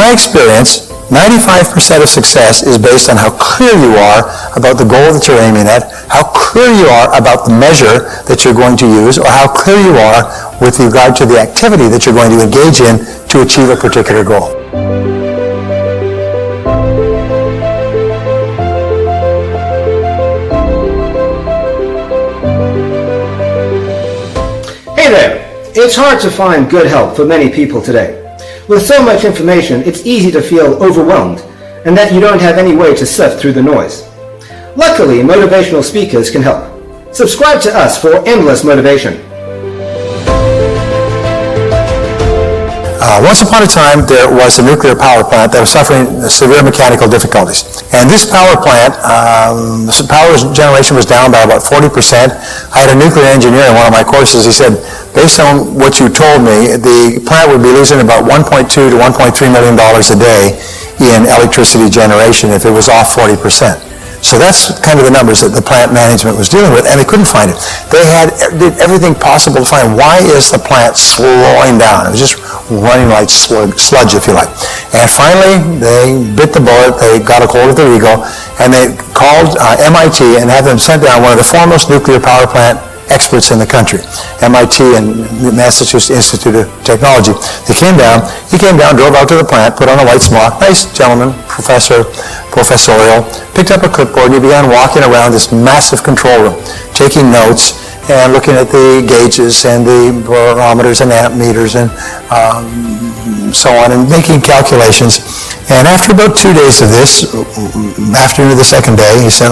my experience, 95% of success is based on how clear you are about the goal that you're aiming at, how clear you are about the measure that you're going to use, or how clear you are with regard to the activity that you're going to engage in to achieve a particular goal. Hey there! It's hard to find good help for many people today. With so much information, it's easy to feel overwhelmed and that you don't have any way to sift through the noise. Luckily, motivational speakers can help. Subscribe to us for endless motivation. Once upon a time, there was a nuclear power plant that was suffering severe mechanical difficulties. And this power plant, power generation was down by about 40%. I had a nuclear engineer in one of my courses. He said, based on what you told me, the plant would be losing about $1.2 to $1.3 million a day in electricity generation if it was off 40%. So that's kind of the numbers that the plant management was dealing with, and they couldn't find it. They did everything possible to find why is the plant slowing down. It was just running like sludge, if you like. And finally, they bit the bullet. They got a hold of their ego, and they called MIT and had them sent down one of the foremost nuclear power plant experts in the country, MIT and Massachusetts Institute of Technology. They came down. He came down, drove out to the plant, put on a white smock, nice gentleman, professorial, picked up a clipboard, and he began walking around this massive control room, taking notes and looking at the gauges and the barometers and amp meters and so on, and making calculations. And after about 2 days of this, afternoon of the second day, he said,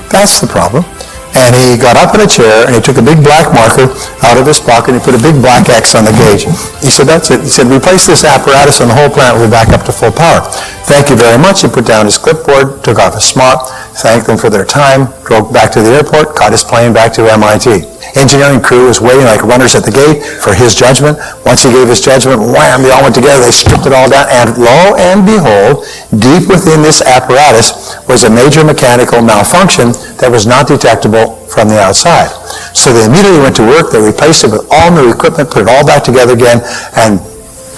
that's the problem. And he got up in a chair and he took a big black marker out of his pocket and he put a big black X on the gauge. He said, that's it. He said, replace this apparatus and the whole plant will be back up to full power. Thank you very much. He put down his clipboard, took off his smock, thanked them for their time, drove back to the airport, caught his plane back to MIT. Engineering crew was waiting like runners at the gate for his judgment. Once he gave his judgment, wham, they all went together, they stripped it all down, and lo and behold, deep within this apparatus was a major mechanical malfunction that was not detectable from the outside. So they immediately went to work, they replaced it with all new equipment, put it all back together again, and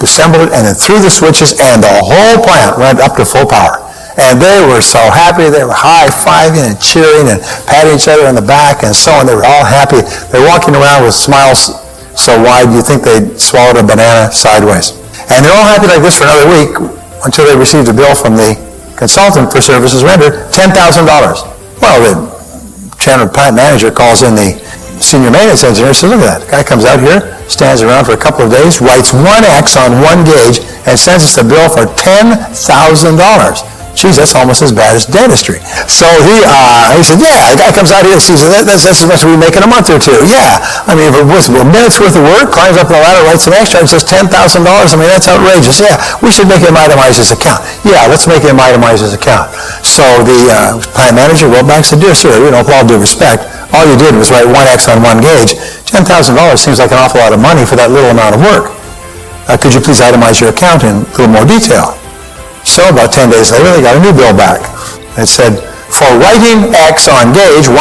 assembled it, and then threw the switches, and the whole plant went up to full power. And they were so happy. They were high-fiving and cheering and patting each other on the back and so on. They were all happy. They're walking around with smiles so wide you'd think they'd swallowed a banana sideways. And they're all happy like this for another week until they received a bill from the consultant for services rendered, $10,000. Well, the plant manager calls in the senior maintenance engineer and says, look at that. The guy comes out here, stands around for a couple of days, writes one X on one gauge, and sends us a bill for $10,000. Geez, that's almost as bad as dentistry. So he said, yeah, the guy comes out here and sees that's as much as we make in a month or two. Yeah, I mean, if it was a minute's worth of work, climbs up the ladder, writes an extra, and says $10,000. I mean, that's outrageous. Yeah, we should make him itemize his account. Yeah, let's make him itemize his account. So the plant manager wrote back and said, dear sir, with all due respect, all you did was write one X on one gauge. $10,000 seems like an awful lot of money for that little amount of work. Could you please itemize your account in a little more detail? So about 10 days later, they got a new bill back. It said, for writing X on gauge, $1.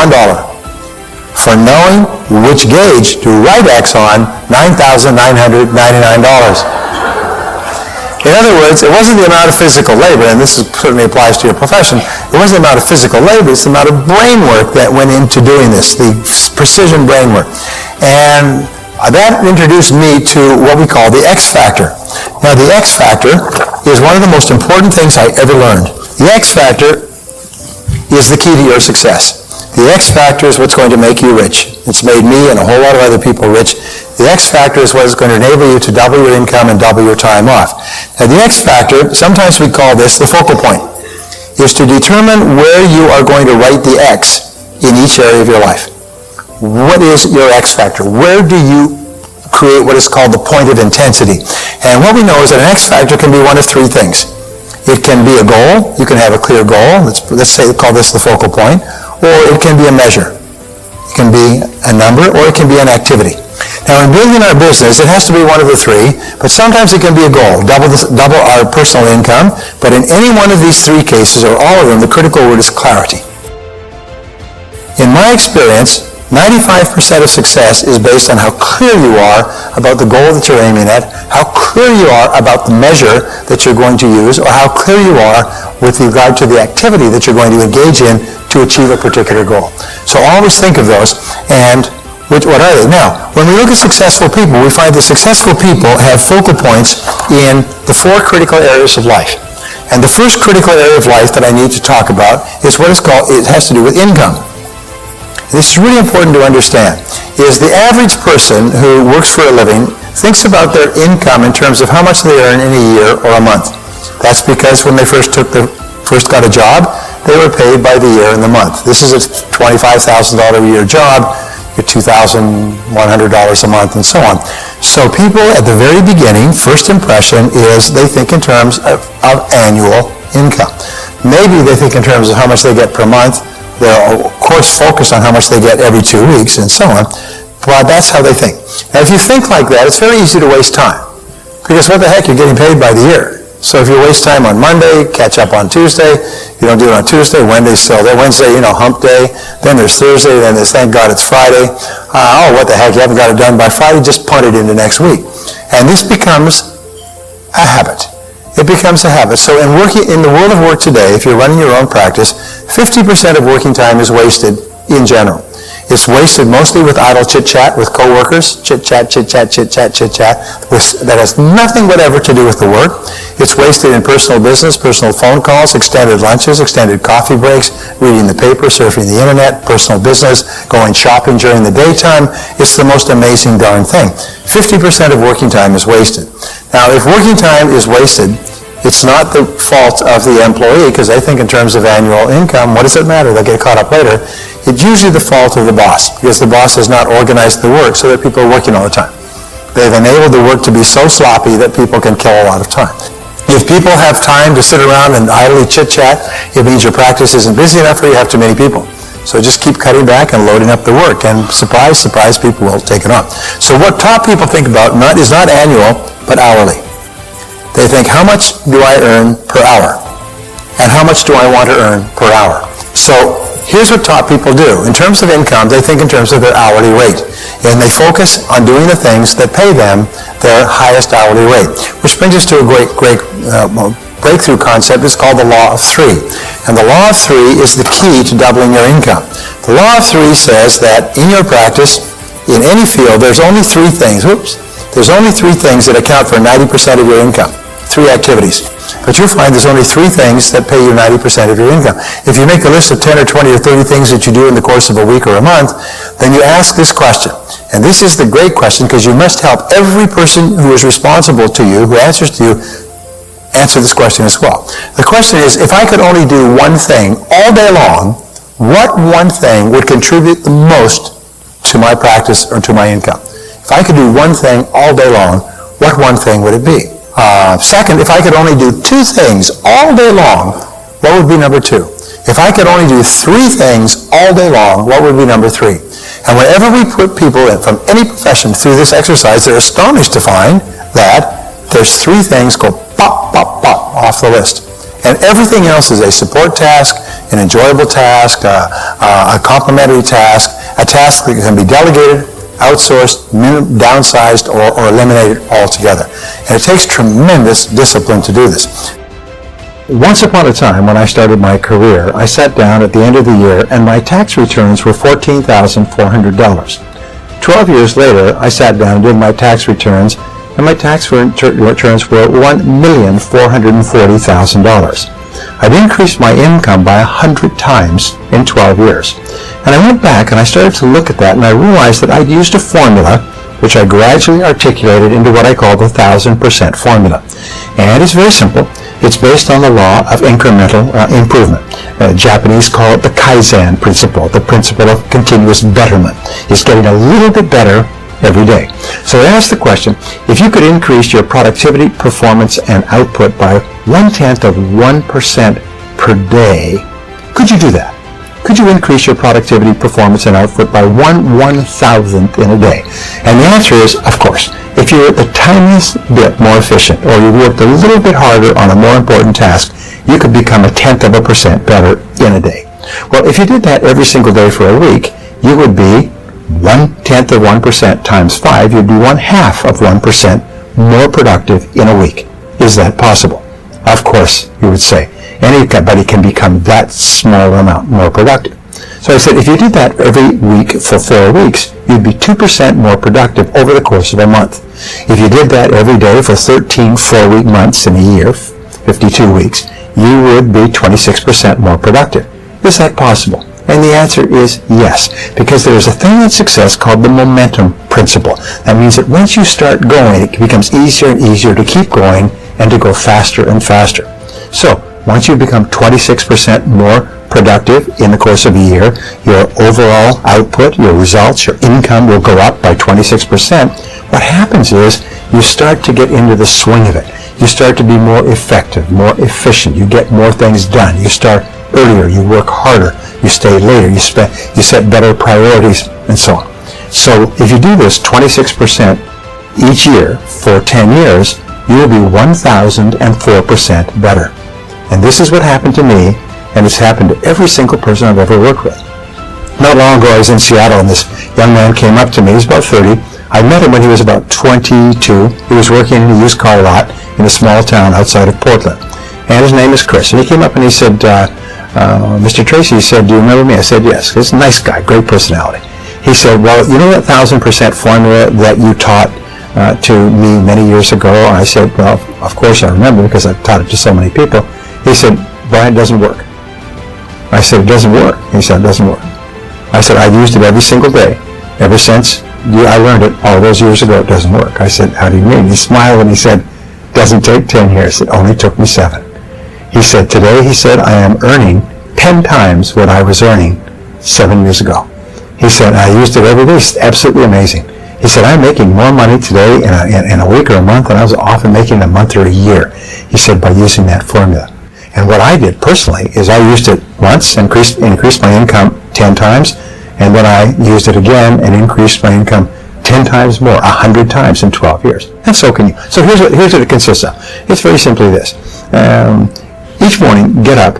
For knowing which gauge to write X on, $9,999. In other words, it wasn't the amount of physical labor, and this certainly applies to your profession, it wasn't the amount of physical labor, it's the amount of brain work that went into doing this, the precision brain work. And that introduced me to what we call the X factor. Now, the X factor is one of the most important things I ever learned. The X factor is the key to your success. The X factor is what's going to make you rich. It's made me and a whole lot of other people rich. The X factor is what is going to enable you to double your income and double your time off. Now, the X factor, sometimes we call this the focal point, is to determine where you are going to write the X in each area of your life. What is your X factor? Where do you create what is called the point of intensity? And what we know is that an X factor can be one of three things. It can be a goal. You can have a clear goal. Let's say call this the focal point. Or it can be a measure. It can be a number, or it can be an activity. Now, in building our business, it has to be one of the three, but sometimes it can be a goal, double our personal income. But in any one of these three cases, or all of them, the critical word is clarity. In my experience, 95% of success is based on how clear you are about the goal that you're aiming at, how clear you are about the measure that you're going to use, or how clear you are with regard to the activity that you're going to engage in to achieve a particular goal. So always think of those, and what are they? Now, when we look at successful people, we find that successful people have focal points in the 4 critical areas of life. And the first critical area of life that I need to talk about is what is called, it has to do with income. This is really important to understand, is the average person who works for a living thinks about their income in terms of how much they earn in a year or a month. That's because when they first got a job, they were paid by the year and the month. This is a $25,000 a year job, your $2,100 a month, and so on. So people at the very beginning, first impression is they think in terms of annual income. Maybe they think in terms of how much they get per month. They'll, of course, focus on how much they get every 2 weeks and so on. But that's how they think. Now, if you think like that, it's very easy to waste time. Because what the heck, you're getting paid by the year. So if you waste time on Monday, catch up on Tuesday. You don't do it on Tuesday, Wednesday's still there. Wednesday, hump day. Then there's Thursday. Then there's, thank God it's Friday. What the heck, you haven't got it done by Friday. Just punt it into next week. And this becomes a habit. It becomes a habit. So in the world of work today, if you're running your own practice, 50% of working time is wasted in general. It's wasted mostly with idle chit-chat with coworkers, chit-chat, chit-chat, chit-chat, chit-chat, that has nothing whatever to do with the work. It's wasted in personal business, personal phone calls, extended lunches, extended coffee breaks, reading the paper, surfing the internet, personal business, going shopping during the daytime. It's the most amazing darn thing. 50% of working time is wasted. Now, if working time is wasted, it's not the fault of the employee, because they think in terms of annual income. What does it matter? They'll get caught up later. It's usually the fault of the boss, because the boss has not organized the work so that people are working all the time. They've enabled the work to be so sloppy that people can kill a lot of time. If people have time to sit around and idly chit-chat, it means your practice isn't busy enough or you have too many people. So just keep cutting back and loading up the work, and surprise, surprise, people will take it on. So what top people think about is not annual, but hourly. They think, how much do I earn per hour? And how much do I want to earn per hour? So here's what top people do. In terms of income, they think in terms of their hourly rate. And they focus on doing the things that pay them their highest hourly rate. Which brings us to a great breakthrough concept. It's called the Law of Three. And the Law of Three is the key to doubling your income. The Law of Three says that in your practice, in any field, there's only 3 things. There's only 3 things that account for 90% of your income. 3 activities. But you'll find there's only 3 things that pay you 90% of your income. If you make a list of 10 or 20 or 30 things that you do in the course of a week or a month, then you ask this question. And this is the great question, because you must help every person who is responsible to you, who answers to you, answer this question as well. The question is, if I could only do one thing all day long, what one thing would contribute the most to my practice or to my income? If I could do one thing all day long, what one thing would it be? Second, if I could only do 2 things all day long, what would be number 2? If I could only do 3 things all day long, what would be number 3? And whenever we put people in from any profession through this exercise, they're astonished to find that there's 3 things go pop, pop, pop off the list. And everything else is a support task, an enjoyable task, a complementary task, a task that can be delegated, outsourced, downsized, or eliminated altogether. And it takes tremendous discipline to do this. Once upon a time, when I started my career, I sat down at the end of the year and my tax returns were $14,400. 12 years later, I sat down and did my tax returns, and my tax returns were $1,440,000. I'd increased my income by 100 times in 12 years. And I went back and I started to look at that, and I realized that I'd used a formula which I gradually articulated into what I call the 1,000% formula. And it's very simple. It's based on the law of incremental improvement. Japanese call it the Kaizen principle, the principle of continuous betterment. It's getting a little bit better every day. So I asked the question, if you could increase your productivity, performance, and output by 0.1% per day, could you do that? Could you increase your productivity, performance, and output by 1/1000th in a day? And the answer is, of course. If you're the tiniest bit more efficient, or you worked a little bit harder on a more important task, you could become 0.1% better in a day. Well, if you did that every single day for a week, you would be 1/10 of 1% times 5, you'd be 1/2 of 1% more productive in a week. Is that possible? Of course, you would say. Anybody can become that small amount more productive. So I said, if you did that every week for 4 weeks, you'd be 2% more productive over the course of a month. If you did that every day for 13 4-week months in a year, 52 weeks, you would be 26% more productive. Is that possible? And the answer is yes, because there is a thing in success called the momentum principle. That means that once you start going, it becomes easier and easier to keep going and to go faster and faster. So, once you become 26% more productive in the course of a year, your overall output, your results, your income will go up by 26%. What happens is you start to get into the swing of it. You start to be more effective, more efficient. You get more things done. You start earlier. You work harder. You stay later. You set better priorities, and so on. So if you do this 26% each year for 10 years, you will be 1,004% better. And this is what happened to me, and it's happened to every single person I've ever worked with. Not long ago, I was in Seattle, and this young man came up to me. He was about 30. I met him when he was about 22. He was working in a used car lot in a small town outside of Portland. And his name is Chris. And he came up and he said, Mr. Tracy, he said, do you remember me? I said, yes. He's a nice guy, great personality. He said, well, you know that 1,000% formula that you taught to me many years ago? And I said, well, of course I remember because I've taught it to so many people. He said, Brian, it doesn't work. I said, it doesn't work. He said, it doesn't work. I said, I've used it every single day ever since I learned it all those years ago. It doesn't work. I said, how do you mean? He smiled and he said, it doesn't take 10 years. It only took me 7. He said, today, he said, I am earning 10 times what I was earning 7 years ago. He said, I used it every day. It's absolutely amazing. He said, I'm making more money today in a week or a month than I was often making in a month or a year. He said, by using that formula. And what I did personally is I used it once, increased my income 10 times, and then I used it again and increased my income 10 times more, 100 times in 12 years. And so can you. So here's what it consists of. It's very simply this. Each morning, get up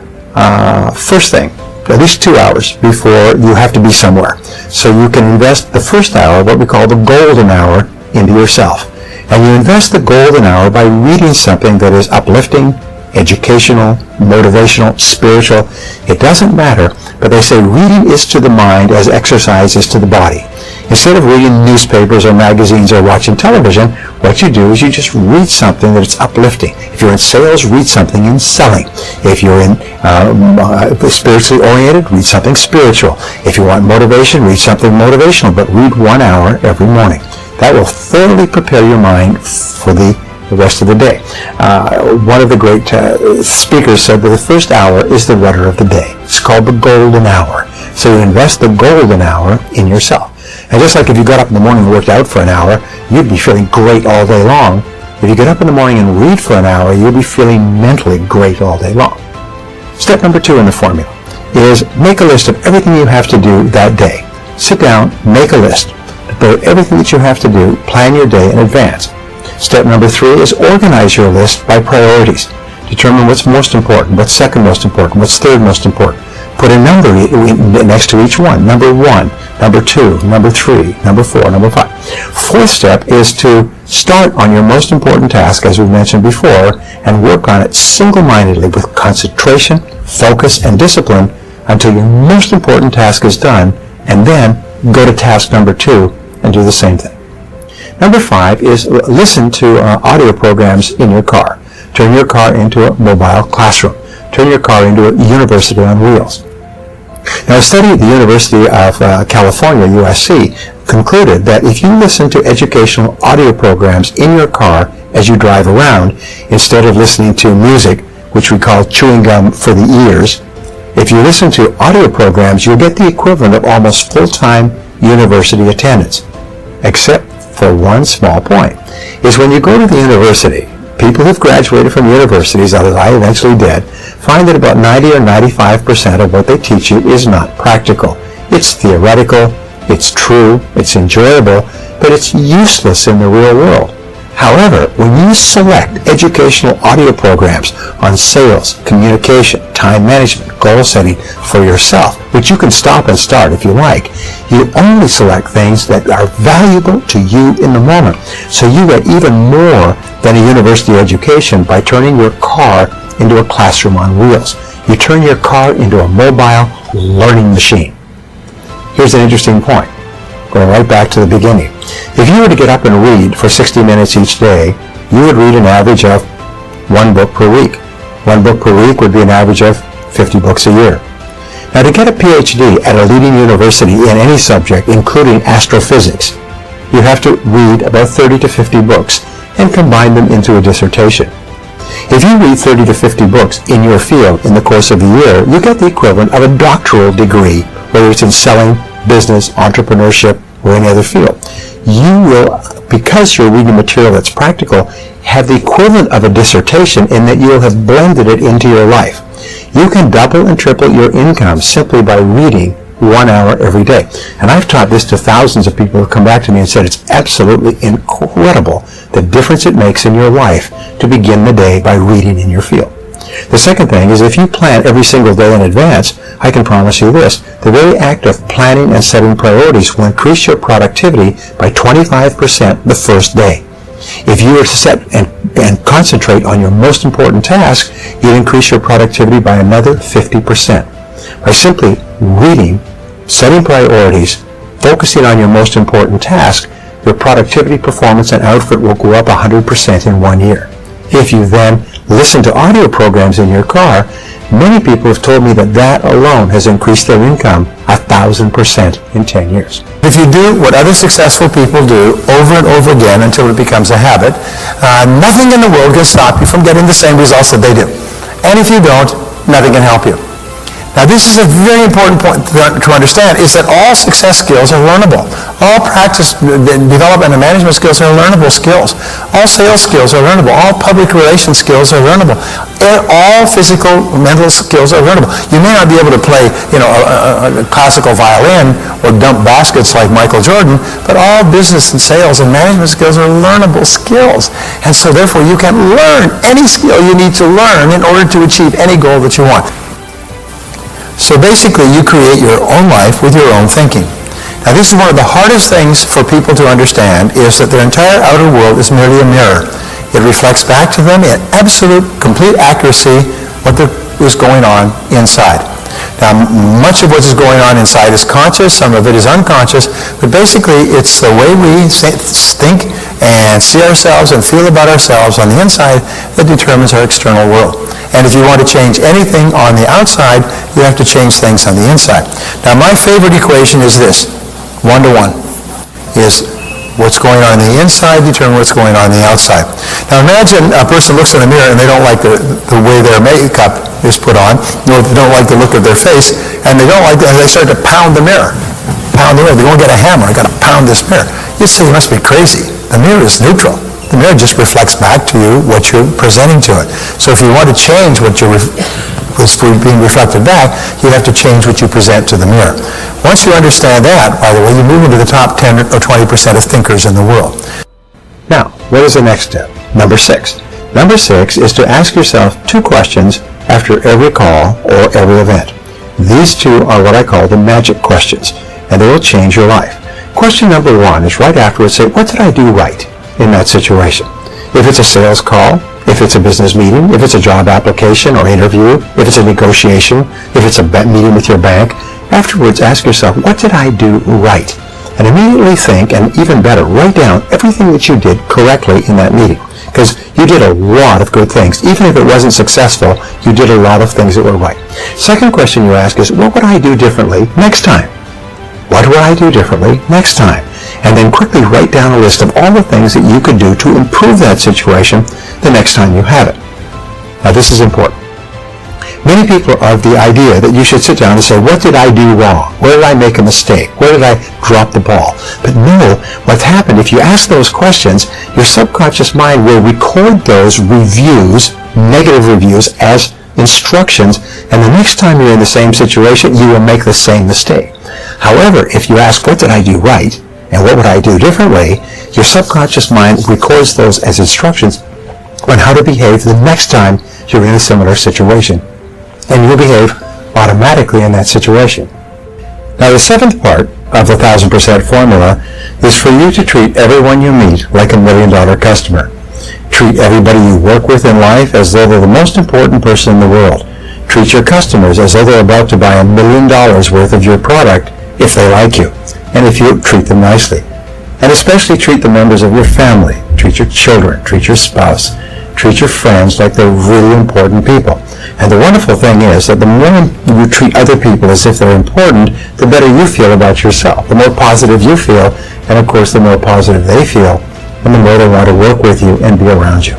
first thing, at least 2 hours before you have to be somewhere. So you can invest the first hour, what we call the golden hour, into yourself. And you invest the golden hour by reading something that is uplifting, educational, motivational, spiritual. It doesn't matter, but they say reading is to the mind as exercise is to the body. Instead of reading newspapers or magazines or watching television, what you do is you just read something that's uplifting. If you're in sales, read something in selling. If you're in spiritually oriented, read something spiritual. If you want motivation, read something motivational, but read 1 hour every morning. That will thoroughly prepare your mind for the rest of the day. One of the great speakers said that the first hour is the rudder of the day. It's called the golden hour. So you invest the golden hour in yourself. And just like if you got up in the morning and worked out for an hour, you'd be feeling great all day long. If you get up in the morning and read for an hour, you'll be feeling mentally great all day long. Step number 2 in the formula is make a list of everything you have to do that day. Sit down, make a list. About everything that you have to do, plan your day in advance. Step number 3 is organize your list by priorities. Determine what's most important, what's second most important, what's third most important. Put a number next to each one. Number 1, number 2, number 3, number 4, number 5. Fourth step is to start on your most important task, as we mentioned before, and work on it single-mindedly with concentration, focus, and discipline until your most important task is done, and then go to task number 2 and do the same thing. Number 5 is listen to audio programs in your car. Turn your car into a mobile classroom. Turn your car into a university on wheels. Now, a study at the University of California, USC, concluded that if you listen to educational audio programs in your car as you drive around, instead of listening to music, which we call chewing gum for the ears, if you listen to audio programs, you'll get the equivalent of almost full-time university attendance. Except for one small point, is when you go to the university, people who've graduated from universities, as I eventually did, find that about 90 or 95% of what they teach you is not practical. It's theoretical, it's true, it's enjoyable, but it's useless in the real world. However, when you select educational audio programs on sales, communication, time management, goal setting for yourself, which you can stop and start if you like, you only select things that are valuable to you in the moment. So you get even more than a university education by turning your car into a classroom on wheels. You turn your car into a mobile learning machine. Here's an interesting point. Going right back to the beginning. If you were to get up and read for 60 minutes each day, you would read an average of 1 book per week. 1 book per week would be an average of 50 books a year. Now, to get a PhD at a leading university in any subject, including astrophysics, you have to read about 30 to 50 books and combine them into a dissertation. If you read 30 to 50 books in your field in the course of a year, you get the equivalent of a doctoral degree, whether it's in selling, business, entrepreneurship, or any other field. You will, because you're reading material that's practical, have the equivalent of a dissertation in that you'll have blended it into your life. You can double and triple your income simply by reading 1 hour every day. And I've taught this to thousands of people who come back to me and said it's absolutely incredible the difference it makes in your life to begin the day by reading in your field. The second thing is if you plan every single day in advance, I can promise you this, the very act of planning and setting priorities will increase your productivity by 25% the first day. If you were to set and concentrate on your most important task, you'd increase your productivity by another 50%. By simply reading, setting priorities, focusing on your most important task, your productivity, performance, and output will go up 100% in 1 year. If you then listen to audio programs in your car, many people have told me that alone has increased their income 1,000% in 10 years. If you do what other successful people do over and over again until it becomes a habit, nothing in the world can stop you from getting the same results that they do. And if you don't, nothing can help you. Now, this is a very important point to understand, is that all success skills are learnable. All practice, development, and management skills are learnable skills. All sales skills are learnable. All public relations skills are learnable. All physical, mental skills are learnable. You may not be able to play, a classical violin or dump baskets like Michael Jordan, but all business and sales and management skills are learnable skills. And so, therefore, you can learn any skill you need to learn in order to achieve any goal that you want. So basically, you create your own life with your own thinking. Now, this is one of the hardest things for people to understand, is that their entire outer world is merely a mirror. It reflects back to them in absolute, complete accuracy what is going on inside. Now, much of what is going on inside is conscious, some of it is unconscious, but basically it's the way we think and see ourselves and feel about ourselves on the inside that determines our external world. And if you want to change anything on the outside, you have to change things on the inside. Now, my favorite equation is this, 1-to-1, is what's going on the inside determines what's going on the outside. Now, imagine a person looks in the mirror and they don't like the way their makeup is put on, or they don't like the look of their face, and they don't like it, and they start to pound the mirror. Pound the mirror. They won't get a hammer. I've got to pound this mirror. You say, you must be crazy. The mirror is neutral. The mirror just reflects back to you what you're presenting to it. So if you want to change what's being reflected back, you have to change what you present to the mirror. Once you understand that, by the way, you move into the top 10 or 20% of thinkers in the world. Now, what is the next step? Number 6. Number 6 is to ask yourself 2 questions after every call or every event. These 2 are what I call the magic questions, and they will change your life. Question number 1 is right afterwards, say, what did I do right in that situation? If it's a sales call, if it's a business meeting, if it's a job application or interview, if it's a negotiation, if it's a meeting with your bank, afterwards ask yourself, what did I do right? And immediately think, and even better, write down everything that you did correctly in that meeting. Because you did a lot of good things. Even if it wasn't successful, you did a lot of things that were right. Second question you ask is, what would I do differently next time? What would I do differently next time? And then quickly write down a list of all the things that you could do to improve that situation the next time you have it. Now, this is important. Many people are of the idea that you should sit down and say, what did I do wrong? Where did I make a mistake? Where did I drop the ball? But no, what's happened, if you ask those questions, your subconscious mind will record those reviews, negative reviews, as instructions, and the next time you're in the same situation, you will make the same mistake. However, if you ask, what did I do right? And what would I do differently? Your subconscious mind records those as instructions on how to behave the next time you're in a similar situation. And you'll behave automatically in that situation. Now, the seventh part of the 1000% formula is for you to treat everyone you meet like a $1 million customer. Treat everybody you work with in life as though they're the most important person in the world. Treat your customers as though they're about to buy $1 million worth of your product if they like you, and if you treat them nicely. And especially treat the members of your family. Treat your children, treat your spouse, treat your friends like they're really important people. And the wonderful thing is that the more you treat other people as if they're important, the better you feel about yourself. The more positive you feel, and of course the more positive they feel, and the more they want to work with you and be around you.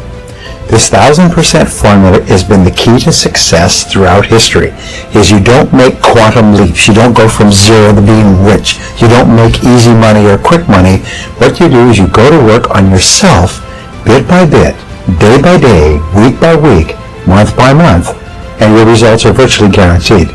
This 1000% formula has been the key to success throughout history. Is you don't make quantum leaps. You don't go from zero to being rich. You don't make easy money or quick money. What you do is you go to work on yourself bit by bit, day by day, week by week, month by month, and your results are virtually guaranteed.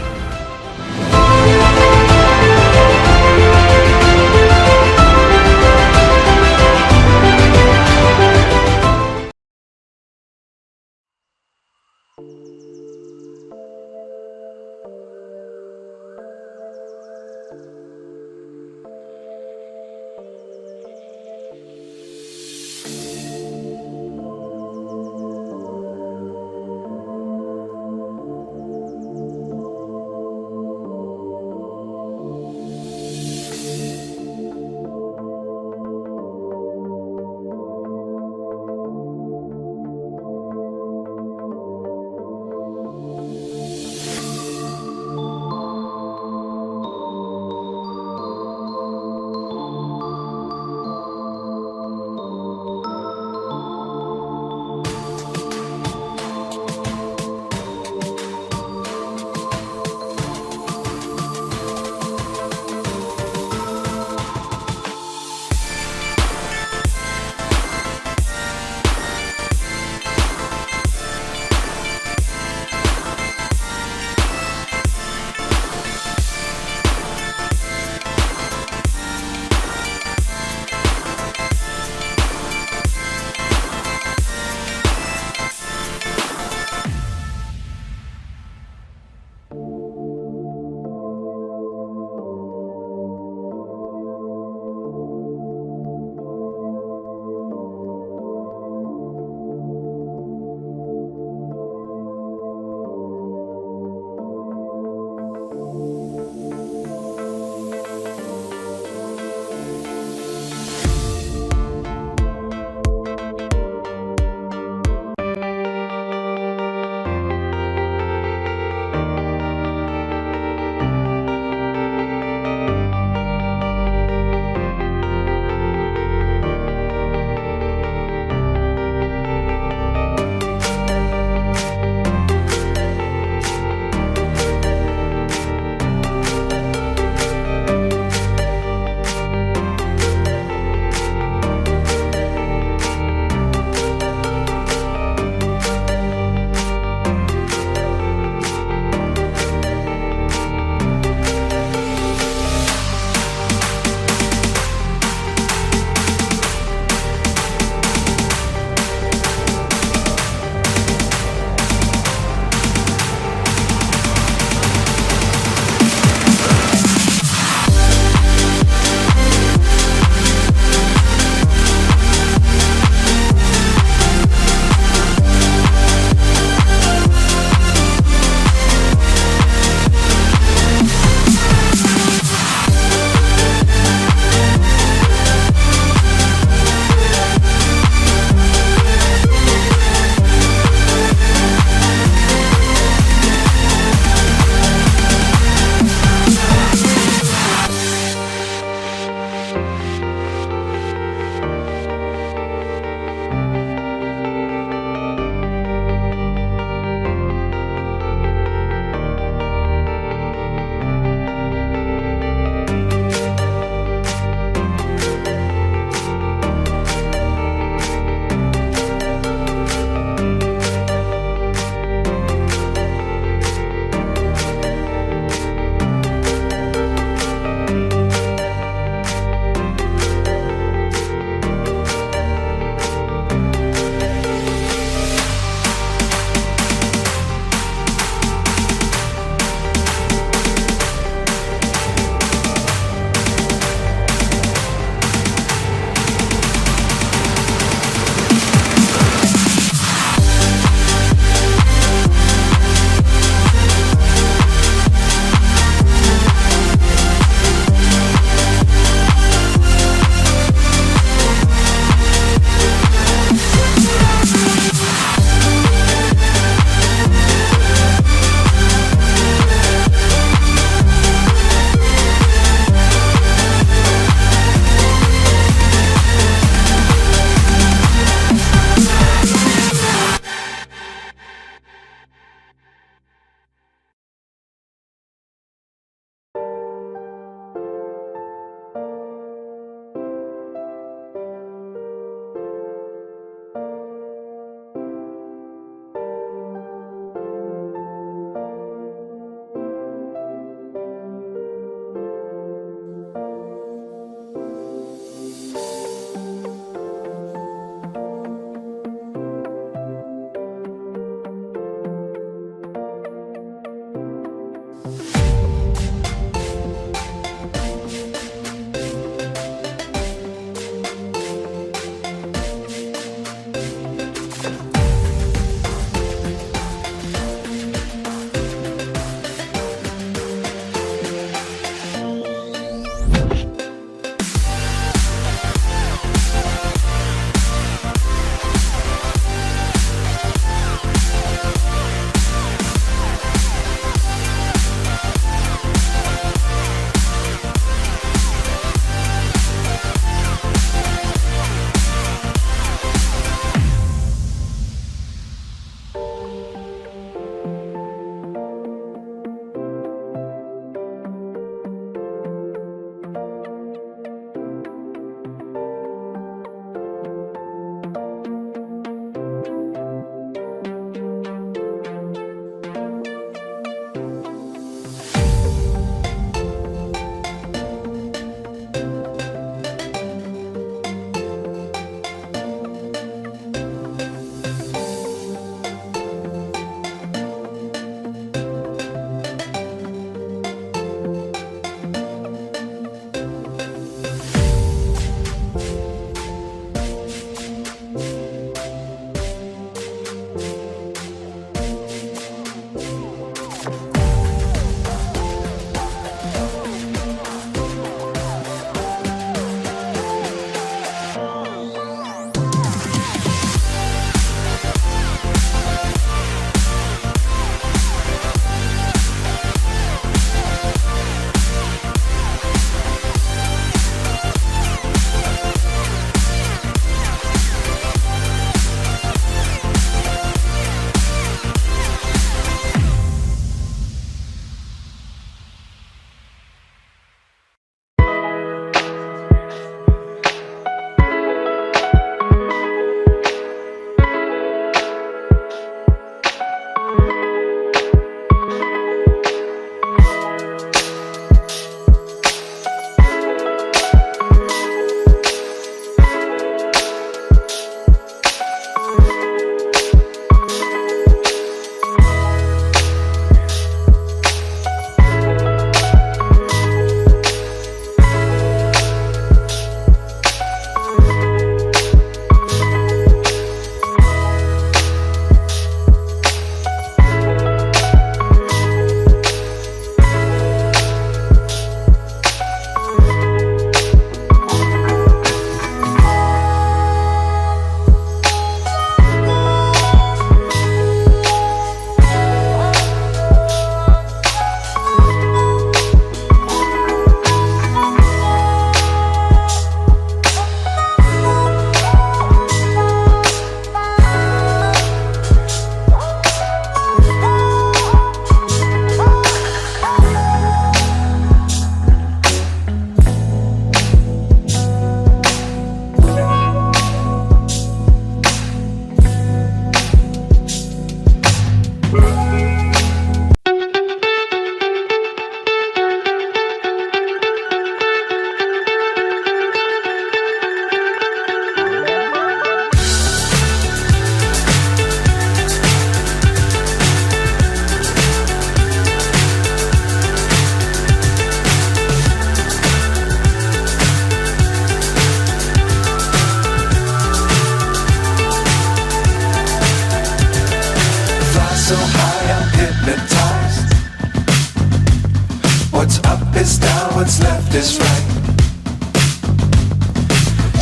what's left is right.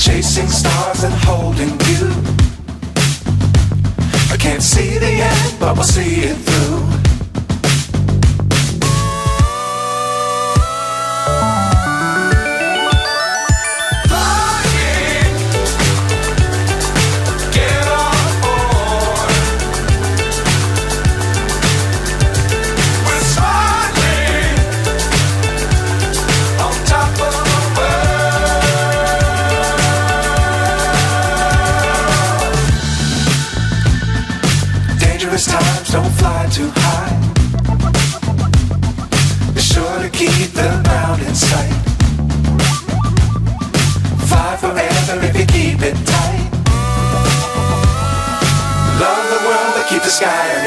Chasing stars and holding you. I can't see the end, but we'll see it through. Times don't fly too high. Be sure to keep the ground in sight. Fly forever if you keep it tight. Love the world but keep the sky